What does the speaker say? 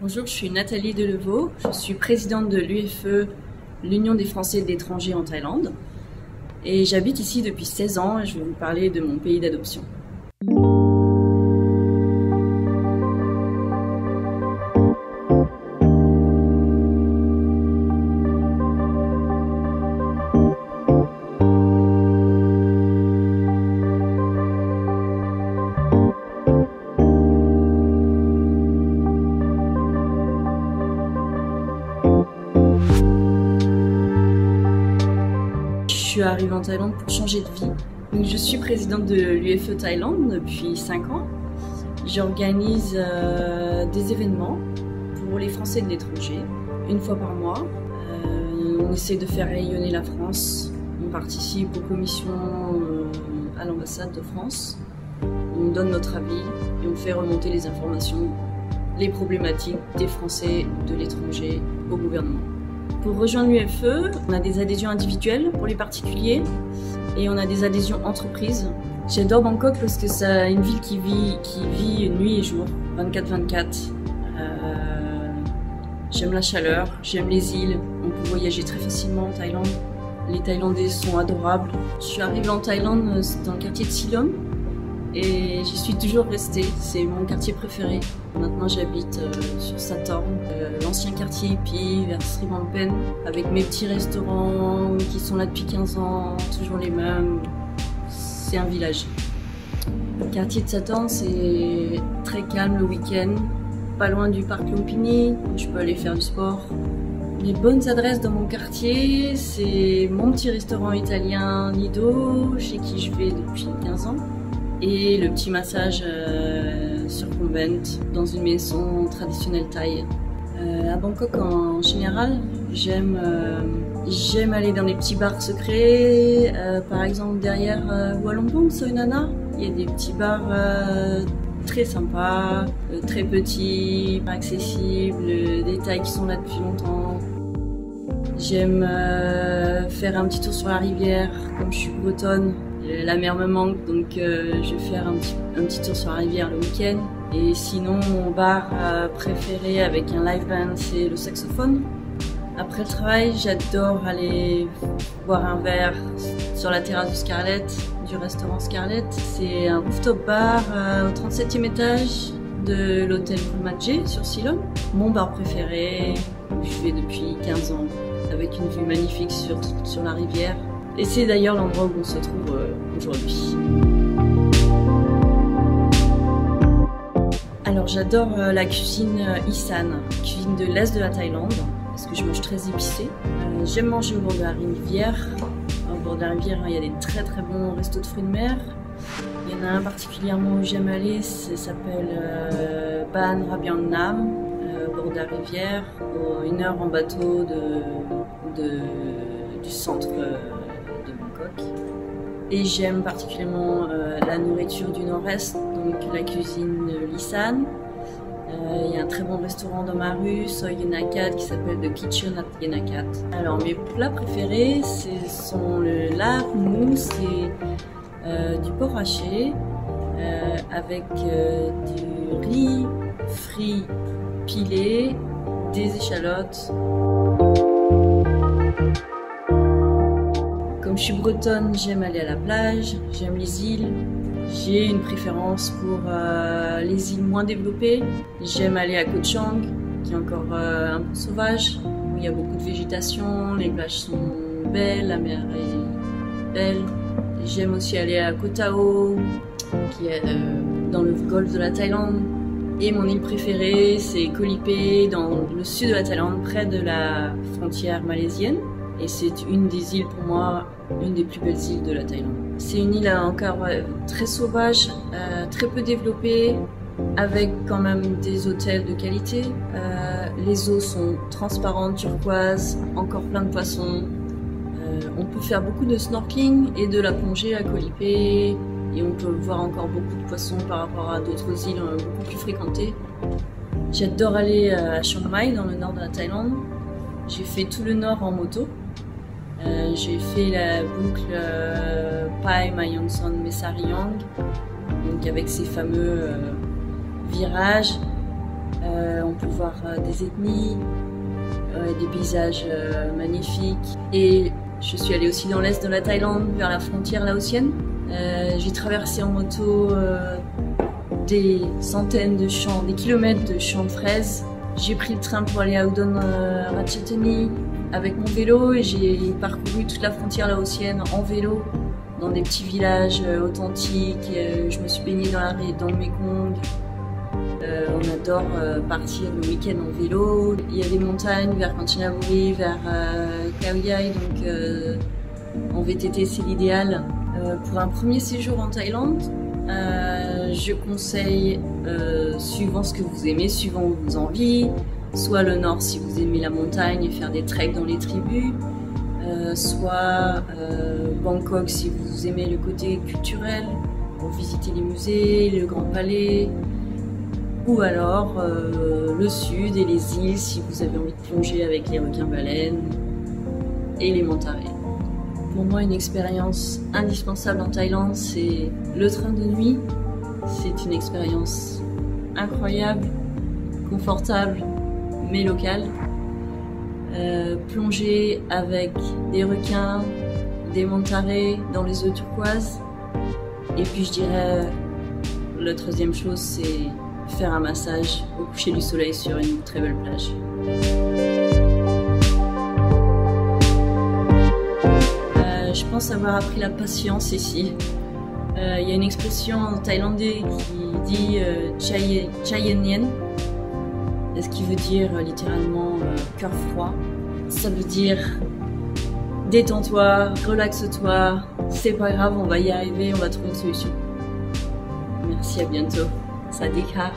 Bonjour, je suis Nathalie Delevaux, je suis présidente de l'UFE, l'Union des Français de l'étranger en Thaïlande. Et j'habite ici depuis 16 ans et je vais vous parler de mon pays d'adoption. Je suis arrivée en Thaïlande pour changer de vie. Donc, je suis présidente de l'UFE Thaïlande depuis 5 ans. J'organise des événements pour les Français de l'étranger, une fois par mois. On essaie de faire rayonner la France. On participe aux commissions à l'ambassade de France. On donne notre avis et on fait remonter les informations, les problématiques des Français de l'étranger au gouvernement. Pour rejoindre l'UFE, on a des adhésions individuelles pour les particuliers et on a des adhésions entreprises. J'adore Bangkok parce que c'est une ville qui vit nuit et jour, 24/24. J'aime la chaleur, j'aime les îles, on peut voyager très facilement en Thaïlande. Les Thaïlandais sont adorables. Je suis arrivée en Thaïlande dans le quartier de Silom et j'y suis toujours restée, c'est mon quartier préféré. Maintenant j'habite sur Sathorn, l'ancien quartier hippie vers Sri Phampen, avec mes petits restaurants qui sont là depuis 15 ans, toujours les mêmes. C'est un village. Le quartier de Sathorn, c'est très calme le week-end, pas loin du parc Lumpini, où je peux aller faire du sport. Les bonnes adresses dans mon quartier, c'est mon petit restaurant italien Nido, chez qui je vais depuis 15 ans. Et le petit massage sur Convent, dans une maison traditionnelle thaï. À Bangkok en général, j'aime aller dans des petits bars secrets. Par exemple derrière Wallongpong, Soi Nana, il y a des petits bars très sympas, très petits, accessibles, des Thaïs qui sont là depuis longtemps. J'aime faire un petit tour sur la rivière, comme je suis bretonne. La mer me manque, donc je vais faire un petit tour sur la rivière le week-end. Et sinon, mon bar préféré avec un live band, c'est le saxophone. Après le travail, j'adore aller boire un verre sur la terrasse du Scarlett, du restaurant Scarlett. C'est un rooftop bar au 37e étage de l'hôtel Kulmadje sur Silom. Mon bar préféré, où je vais depuis 15 ans, avec une vue magnifique sur la rivière. Et c'est d'ailleurs l'endroit où on se trouve aujourd'hui. Alors j'adore la cuisine Isan, cuisine de l'est de la Thaïlande, parce que je mange très épicé. J'aime manger au bord de la rivière. Au bord de la rivière, il y a des très très bons restos de fruits de mer. Il y en a un particulièrement où j'aime aller, ça s'appelle Ban Rabiang Nam, au bord de la rivière, 1 heure en bateau du centre de Bangkok. Et j'aime particulièrement la nourriture du nord-est, donc la cuisine Lisan. Il y a un très bon restaurant dans ma rue, Soi Yenakat, qui s'appelle The Kitchen at Yenakat. Alors mes plats préférés, ce sont le lap mousse et du porc haché avec du riz frit pilé, des échalotes. Comme je suis bretonne, j'aime aller à la plage, j'aime les îles. J'ai une préférence pour les îles moins développées. J'aime aller à Koh Chang, qui est encore un peu sauvage, où il y a beaucoup de végétation, les plages sont belles, la mer est belle. J'aime aussi aller à Koh Tao, qui est dans le golfe de la Thaïlande. Et mon île préférée, c'est Koh Lipe, dans le sud de la Thaïlande, près de la frontière malaisienne. Et c'est une des îles, pour moi, une des plus belles îles de la Thaïlande. C'est une île encore très sauvage, très peu développée, avec quand même des hôtels de qualité. Les eaux sont transparentes, turquoises, encore plein de poissons. On peut faire beaucoup de snorkeling et de la plongée à Koh Lipe. Et on peut voir encore beaucoup de poissons par rapport à d'autres îles beaucoup plus fréquentées. J'adore aller à Chiang Mai, dans le nord de la Thaïlande. J'ai fait tout le nord en moto. J'ai fait la boucle Pai Mai Yong Son Messariang, donc avec ces fameux virages On peut voir des ethnies, des paysages magnifiques. Et je suis allée aussi dans l'est de la Thaïlande, vers la frontière laotienne. J'ai traversé en moto des centaines de champs, des kilomètres de champs de fraises. J'ai pris le train pour aller à Udon Ratchathani avec mon vélo et j'ai parcouru toute la frontière laotienne en vélo dans des petits villages authentiques. Je me suis baignée dans le Mekong. On adore partir le week-end en vélo. Il y a des montagnes vers Kanchanaburi, vers Khao Yai, donc en VTT c'est l'idéal. Pour un premier séjour en Thaïlande, je conseille, suivant ce que vous aimez, suivant vos envies, soit le nord si vous aimez la montagne et faire des treks dans les tribus, soit Bangkok si vous aimez le côté culturel, pour visiter les musées, le Grand Palais, ou alors le sud et les îles si vous avez envie de plonger avec les requins-baleines et les manta rays. Pour moi, une expérience indispensable en Thaïlande, c'est le train de nuit. C'est une expérience incroyable, confortable, mais locale. Plonger avec des requins, des manta rays dans les eaux turquoises. Et puis je dirais, la troisième chose, c'est faire un massage au coucher du soleil sur une très belle plage. Je pense avoir appris la patience ici. Il y a une expression en thaïlandais qui dit Chayen Nien, ce qui veut dire littéralement cœur froid. Ça veut dire détends-toi, relaxe-toi, c'est pas grave, on va y arriver, on va trouver une solution. Merci, à bientôt. Sawadee ka.